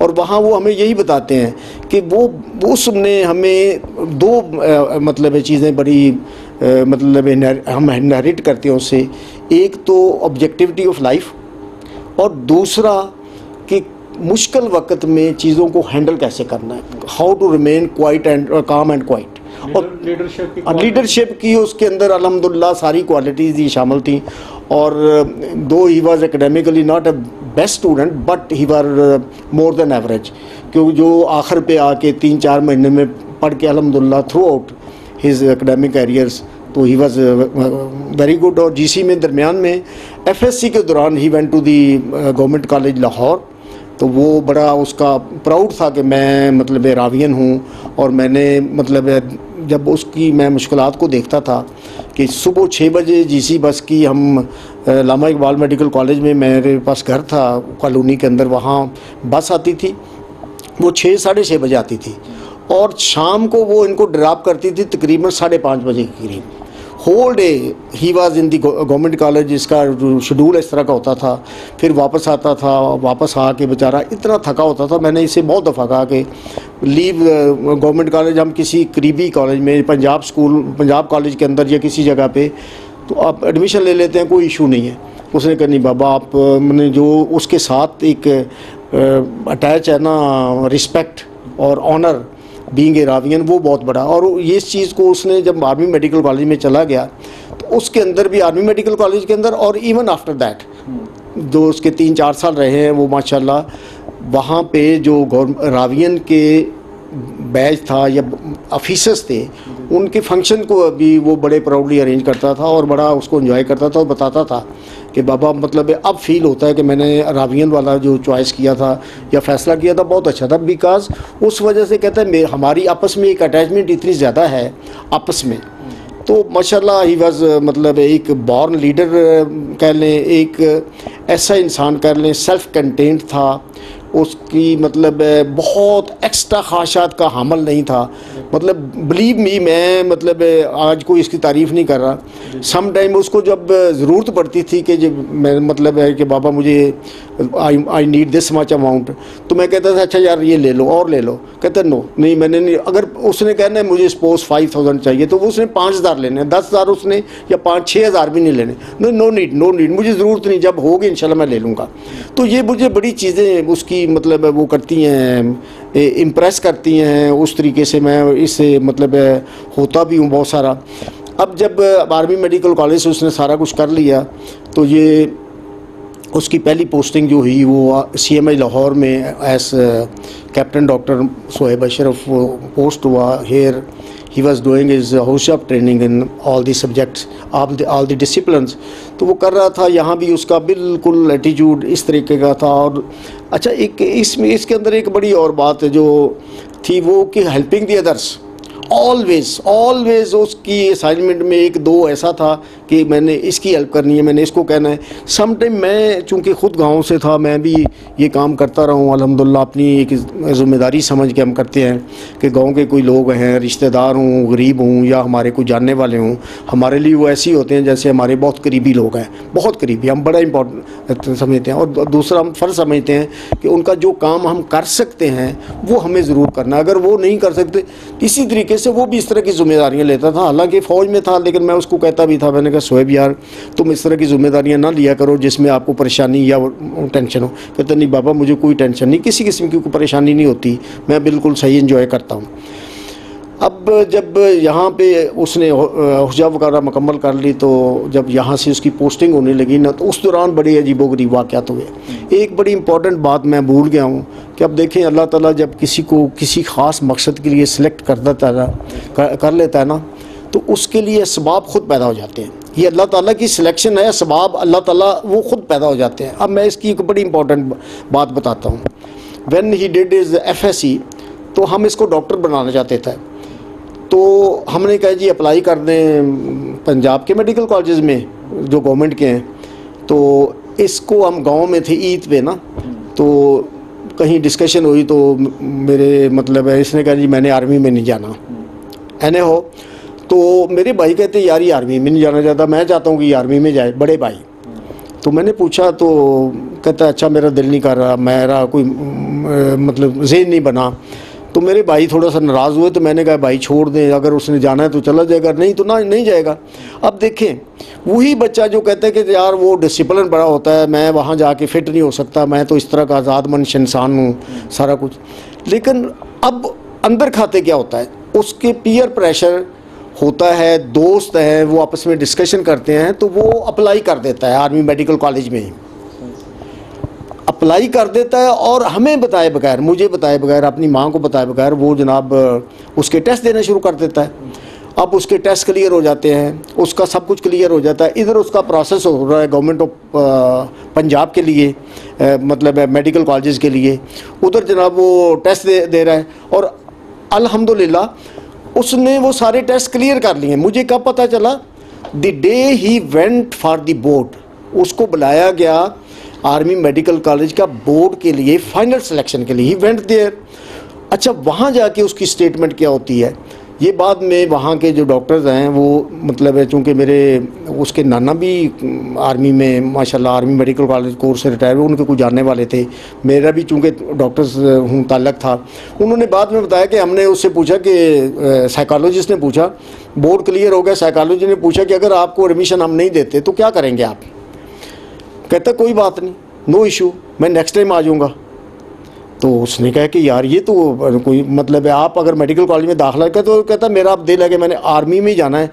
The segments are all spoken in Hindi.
और वहाँ वो हमें यही बताते हैं कि वो उसने हमें दो मतलब चीज़ें बड़ी मतलब हम इनहेरिट करते हैं उससे। एक तो ऑब्जेक्टिविटी ऑफ लाइफ, और दूसरा कि मुश्किल वक्त में चीज़ों को हैंडल कैसे करना है, how to remain quiet and calm and quiet. और लीडरशिप की उसके अंदर अल्हम्दुलिल्लाह सारी क्वालिटीज़ ही शामिल थी। और दो he was academically not a best student but he were more than average, क्योंकि जो आखिर पे आके 3-4 महीने में पढ़ के अल्हम्दुलिल्लाह throughout his academic careers तो ही वाज वेरी गुड। और जीसी में दरमियान में एफएससी के दौरान he went to the government college Lahore, तो वो बड़ा उसका प्राउड था कि मैं मतलब रावियन हूँ। और मैंने मतलब जब उसकी मैं मुश्किलात को देखता था कि सुबह 6 बजे जीसी बस की हम लामा इकबाल मेडिकल कॉलेज में, मेरे पास घर था कॉलोनी के अंदर, वहाँ बस आती थी, वो 6-6:30 बजे आती थी, और शाम को वो इनको ड्रॉप करती थी तकरीबन 5:30 बजे के करीब। Whole day he was in the government college, इसका शेड्यूल इस तरह का होता था। फिर वापस आता था, वापस आके बेचारा इतना थका होता था, मैंने इसे बहुत दफ़ा कहा कि लीव गवर्नमेंट कॉलेज, हम किसी करीबी कॉलेज में, पंजाब स्कूल, पंजाब कॉलेज के अंदर या किसी जगह पे, तो आप एडमिशन ले लेते हैं, कोई इशू नहीं है। उसने कहा नहीं बाबा, आप मैंने जो उसके साथ एक अटैच है ना रिस्पेक्ट और ऑनर बीइंग ए रावियन, वो बहुत बड़ा। और ये इस चीज़ को उसने जब आर्मी मेडिकल कॉलेज में चला गया तो उसके अंदर भी, आर्मी मेडिकल कॉलेज के अंदर और इवन आफ्टर दैट जो उसके 3-4 साल रहे हैं, वो माशाल्लाह वहाँ पे जो रावियन के बैच था या ऑफिसर्स थे, उनके फंक्शन को अभी वो बड़े प्राउडली अरेंज करता था और बड़ा उसको एंजॉय करता था और बताता था कि बाबा मतलब अब फील होता है कि मैंने रावियन वाला जो चॉइस किया था या फैसला किया था बहुत अच्छा था। बिकॉज उस वजह से कहता है हमारी आपस में एक अटैचमेंट इतनी ज़्यादा है आपस में, तो माशाल्लाह ही वाज मतलब एक बॉर्न लीडर कह लें, एक ऐसा इंसान कह लें, सेल्फ कंटेंट था। उसकी मतलब बहुत एक्स्ट्रा ख़्वाहिशात का हामल नहीं था। मतलब बिलीव मी, मैं मतलब आज कोई इसकी तारीफ़ नहीं कर रहा। सम टाइम उसको जब ज़रूरत पड़ती थी कि जब मैं मतलब है कि बाबा मुझे I need this much amount, तो मैं कहता था अच्छा यार ये ले लो और ले लो। कहता नो नहीं मैंने नहीं, अगर उसने कहना है मुझे सपोज 5,000 चाहिए तो उसने 5,000 लेने, 10,000 उसने या 5-6,000 भी नहीं लेने। नो नीड, मुझे ज़रूरत नहीं, जब होगी इंशाल्लाह मैं ले लूँगा। तो ये मुझे बड़ी चीज़ें उसकी मतलब वो करती हैं, इम्प्रेस करती हैं उस तरीके से। मैं इससे मतलब होता भी हूँ बहुत सारा। अब जब आर्मी मेडिकल कॉलेज से उसने सारा कुछ कर लिया तो ये उसकी पहली पोस्टिंग जो हुई वो CMI लाहौर में as captain doctor Sohaib Ashraf post हुआ। Here he was doing his house of training in all the subjects all the disciplines. तो वो कर रहा था, यहाँ भी उसका बिल्कुल एटीट्यूड इस तरीके का था। और अच्छा एक इसके अंदर एक बड़ी और बात जो थी वो कि हेल्पिंग दी अदर्स, ऑलवेज उसकी असाइनमेंट में 1-2 ऐसा था कि मैंने इसकी हेल्प करनी है, मैंने इसको कहना है। सम टाइम मैं चूँकि ख़ुद गांव से था, मैं भी ये काम करता रहा हूँ अल्हम्दुलिल्लाह। अपनी एक ज़िम्मेदारी समझ के हम करते हैं कि गांव के कोई लोग हैं, रिश्तेदार हों, गरीब हों या हमारे कोई जानने वाले हों, हमारे लिए वो ऐसे ही होते हैं जैसे हमारे बहुत करीबी लोग हैं, बहुत करीबी, हम बड़ा इम्पोर्टेंट समझते हैं। और दूसरा हम फ़र्ज़ समझते हैं कि उनका जो काम हम कर सकते हैं वो हमें ज़रूर करना, अगर वो नहीं कर सकते इसी तरीके से वो भी इस तरह की जिम्मेदारियां लेता था। हालांकि फ़ौज में था, लेकिन मैं उसको कहता भी था, मैंने कहा सोहेब यार तुम इस तरह की जिम्मेदारियां ना लिया करो जिसमें आपको परेशानी या टेंशन हो। कहते नहीं बाबा मुझे कोई टेंशन नहीं, किसी किस्म की कोई परेशानी नहीं होती, मैं बिल्कुल सही इंजॉय करता हूँ। अब जब यहाँ पे उसने हुज्जा वगैरह मुकम्मल कर ली तो जब यहाँ से उसकी पोस्टिंग होने लगी ना, तो उस दौरान बड़े अजीबोगरीब वाक़यात हुए। एक बड़ी इंपॉर्टेंट बात मैं भूल गया हूँ कि अब देखें अल्लाह ताला जब किसी को किसी ख़ास मकसद के लिए सिलेक्ट कर लेता है ना, तो उसके लिए असबाब ख़ुद पैदा हो जाते हैं। ये अल्लाह ताला की सिलेक्शन है, असबाब अल्लाह ताला वो ख़ुद पैदा हो जाते हैं। अब मैं इसकी एक बड़ी इंपॉर्टेंट बात बताता हूँ। When he did is FSC, तो हम इसको डॉक्टर बनाना चाहते थे, तो हमने कहा जी अप्लाई कर दें पंजाब के मेडिकल कॉलेजेस में जो गवर्नमेंट के हैं। तो इसको हम गांव में थे ईद पे ना, तो कहीं डिस्कशन हुई तो मेरे मतलब है इसने कहा जी मैंने आर्मी में नहीं जाना एने हो। तो मेरे भाई कहते यार ये आर्मी में नहीं जाना चाहता, मैं चाहता हूँ कि आर्मी में जाए, बड़े भाई। तो मैंने पूछा तो कहता है अच्छा मेरा दिल नहीं कर रहा, मेरा कोई मतलब ज़हन नहीं बना। तो मेरे भाई थोड़ा सा नाराज़ हुए, तो मैंने कहा भाई छोड़ दें, अगर उसने जाना है तो चला जाएगा, नहीं तो ना नहीं जाएगा। अब देखें वही बच्चा जो कहता है कि यार वो डिसिप्लिन बड़ा होता है, मैं वहाँ जाके फिट नहीं हो सकता, मैं तो इस तरह का आज़ाद मंश इंसान हूँ सारा कुछ। लेकिन अब अंदर खाते क्या होता है, उसके पीयर प्रेशर होता है, दोस्त हैं, वो आपस में डिस्कशन करते हैं, तो वो अप्लाई कर देता है आर्मी मेडिकल कॉलेज में ही अप्लाई कर देता है, और हमें बताए बगैर, मुझे बताए बगैर, अपनी माँ को बताए बगैर वो जनाब उसके टेस्ट देना शुरू कर देता है। अब उसके टेस्ट क्लियर हो जाते हैं, उसका सब कुछ क्लियर हो जाता है। इधर उसका प्रोसेस हो रहा है गवर्नमेंट ऑफ पंजाब के लिए, मतलब मेडिकल कॉलेजेस के लिए, उधर जनाब वो टेस्ट दे रहा है, और अल्हम्दुलिल्लाह उसने वो सारे टेस्ट क्लियर कर लिए। मुझे कब पता चला, the day he went for the board, उसको बुलाया गया आर्मी मेडिकल कॉलेज का बोर्ड के लिए, फाइनल सिलेक्शन के लिए, ही वेंट देयर। अच्छा वहाँ जाके उसकी स्टेटमेंट क्या होती है, ये बाद में वहाँ के जो डॉक्टर्स हैं वो मतलब है, चूँकि मेरे उसके नाना भी आर्मी में माशाल्लाह आर्मी मेडिकल कॉलेज कोर्स से रिटायर हुए, उनके कुछ जानने वाले थे, मेरा भी चूँकि डॉक्टर्स हूँ ताल्लुक़ था। उन्होंने बाद में बताया कि हमने उससे पूछा कि साइकोलॉजिस्ट ने पूछा, बोर्ड क्लियर हो गया, साइकोलॉजी ने पूछा कि अगर आपको एडमिशन हम नहीं देते तो क्या करेंगे आप। कहता कोई बात नहीं, नो इशू, मैं नेक्स्ट टाइम आ जाऊँगा। तो उसने कहा कि यार ये तो कोई मतलब है, आप अगर मेडिकल कॉलेज में दाखिला कर, तो कहता मेरा अब दिल है कि मैंने आर्मी में ही जाना है,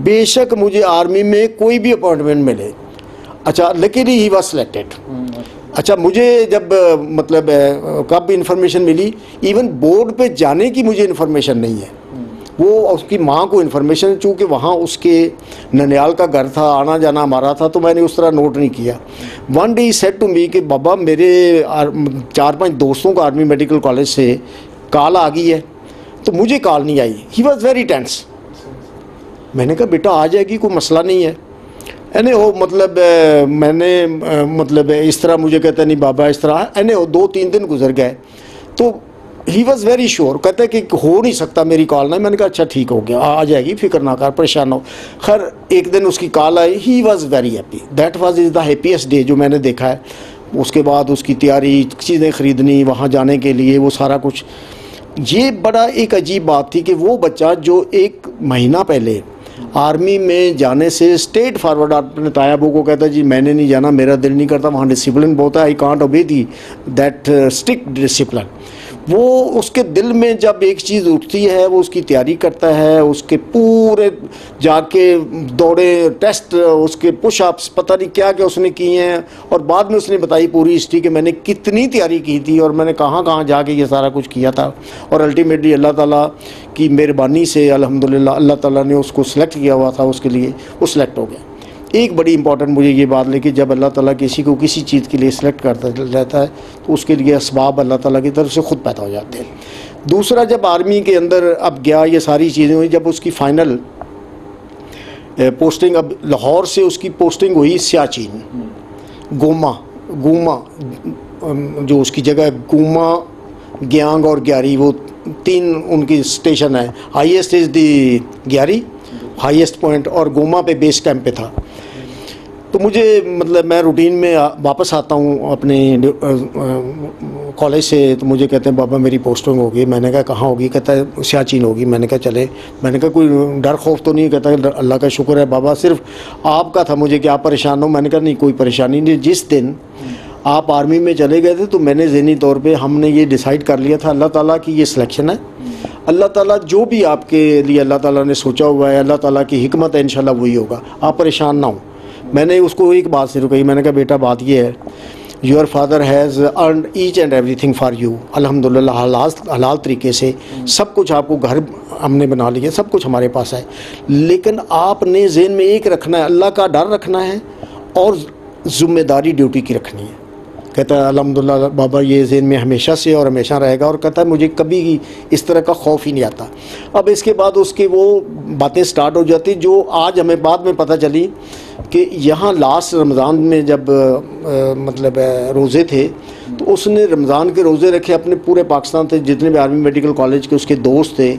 बेशक मुझे आर्मी में कोई भी अपॉइंटमेंट मिले। अच्छा लेकिन ही वॉज सिलेक्टेड। अच्छा मुझे जब मतलब कब इन्फॉर्मेशन मिली, इवन बोर्ड पे जाने की मुझे इन्फॉर्मेशन नहीं है, वो उसकी माँ को इन्फॉर्मेशन, चूँकि वहाँ उसके ननियाल का घर था, आना जाना हमारा था, तो मैंने उस तरह नोट नहीं किया। One day he said to me कि बाबा मेरे 4-5 दोस्तों को आर्मी मेडिकल कॉलेज से कॉल आ गई है, तो मुझे कॉल नहीं आई। He was very tense. मैंने कहा बेटा आ जाएगी, कोई मसला नहीं है। यानी वो मतलब मैंने मतलब इस तरह मुझे कहता नहीं बाबा इस तरह, यानी 2-3 दिन गुजर गए, तो ही वॉज़ वेरी श्योर, कहता है कि हो नहीं सकता मेरी कॉल ना। मैंने कहा अच्छा ठीक हो गया, आ जाएगी, फिक्र ना कर, परेशान हो। खैर एक दिन उसकी call I, he was very happy, that was is the happiest day जो मैंने देखा है। उसके बाद उसकी तैयारी, चीज़ें ख़रीदनी वहाँ जाने के लिए, वो सारा कुछ। ये बड़ा एक अजीब बात थी कि वो बच्चा जो 1 महीना पहले आर्मी में जाने से स्ट्रेट फॉरवर्ड अपने तायाबू को कहता जी मैंने नहीं जाना, मेरा दिल नहीं करता, वहाँ डिसिप्लिन बहुत है, आई कांट ओबे दी दैट स्ट्रिक्ट डिसिप्लिन। वो उसके दिल में जब एक चीज़ उठती है वो उसकी तैयारी करता है, उसके पूरे जाके दौड़े, टेस्ट, उसके पुशअप्स, पता नहीं क्या क्या उसने किए हैं, और बाद में उसने बताई पूरी हिस्ट्री कि मैंने कितनी तैयारी की थी और मैंने कहाँ कहाँ जाके ये सारा कुछ किया था। और अल्टीमेटली अल्लाह ताला की मेहरबानी से अल्हम्दुलिल्लाह अल्लाह ताला ने उसको सिलेक्ट किया हुआ था, उसके लिए वो सिलेक्ट हो गया। एक बड़ी इंपॉर्टेंट मुझे ये बात लगी, जब अल्लाह ताला किसी को किसी चीज़ के लिए सिलेक्ट करता रहता है तो उसके लिए असबाब अल्लाह ताला की तरफ से ख़ुद पैदा हो जाते हैं। दूसरा, जब आर्मी के अंदर अब गया, ये सारी चीज़ें हुई, जब उसकी फ़ाइनल पोस्टिंग, अब लाहौर से उसकी पोस्टिंग हुई सियाचिन, गुमा जो उसकी जगह, गुमा, ग्यांग और ग्यारी, वो 3 उनकी स्टेशन है। Highest is the ग्यारी, highest point, और गोमा पे बेस कैंप पे था। तो मुझे मतलब मैं रूटीन में वापस आता हूँ अपने कॉलेज से, तो मुझे कहते हैं बाबा मेरी पोस्टिंग होगी। मैंने कहा कहाँ होगी? कहता है सियाचिन होगी। मैंने कहा चले। मैंने कहा कोई डर खौफ तो नहीं? कहता है अल्लाह का शुक्र है बाबा, सिर्फ आपका था, मुझे क्या परेशान हो? मैंने कहा नहीं कोई परेशानी नहीं। जिस दिन आप आर्मी में चले गए थे तो मैंने ज़हनी तौर पे हमने ये डिसाइड कर लिया था अल्लाह ताला की ये सिलेक्शन है, अल्लाह ताला जो भी आपके लिए अल्लाह ताला ने सोचा हुआ है, अल्लाह ताला की हिकमत है, इंशाल्लाह वही होगा, आप परेशान ना हो। मैंने उसको एक बात से रुकाई, मैंने कहा बेटा बात ये है, your father has earned each and everything for you, अल्हम्दुलिल्लाह हलाल तरीके से सब कुछ, आपको घर हमने बना लिया, सब कुछ हमारे पास है, लेकिन आपने ज़हन में एक रखना है, अल्लाह का डर रखना है और ज़िम्मेदारी ड्यूटी की रखनी है। कहता है अल्हम्दुलिल्लाह बाबा ये ज़हन में हमेशा से और हमेशा रहेगा, और कहता है मुझे कभी इस तरह का खौफ ही नहीं आता। अब इसके बाद उसके वो बातें स्टार्ट हो जाती जो आज हमें बाद में पता चली कि यहाँ लास्ट रमज़ान में जब मतलब रोज़े थे तो उसने रमज़ान के रोज़े रखे, अपने पूरे पाकिस्तान से जितने भी आर्मी मेडिकल कॉलेज के उसके दोस्त थे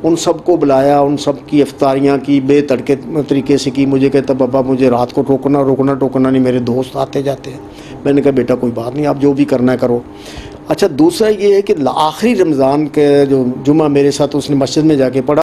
उन सबको बुलाया, उन सब की इफ्तारियाँ की, बेतड़के तरीके से की। मुझे कहता बाबा मुझे रात को रोकना नहीं, मेरे दोस्त आते जाते हैं। मैंने कहा बेटा कोई बात नहीं, आप जो भी करना है करो। अच्छा, दूसरा ये है कि आखिरी रमज़ान के जो जुमा मेरे साथ उसने मस्जिद में जाके पढ़ा।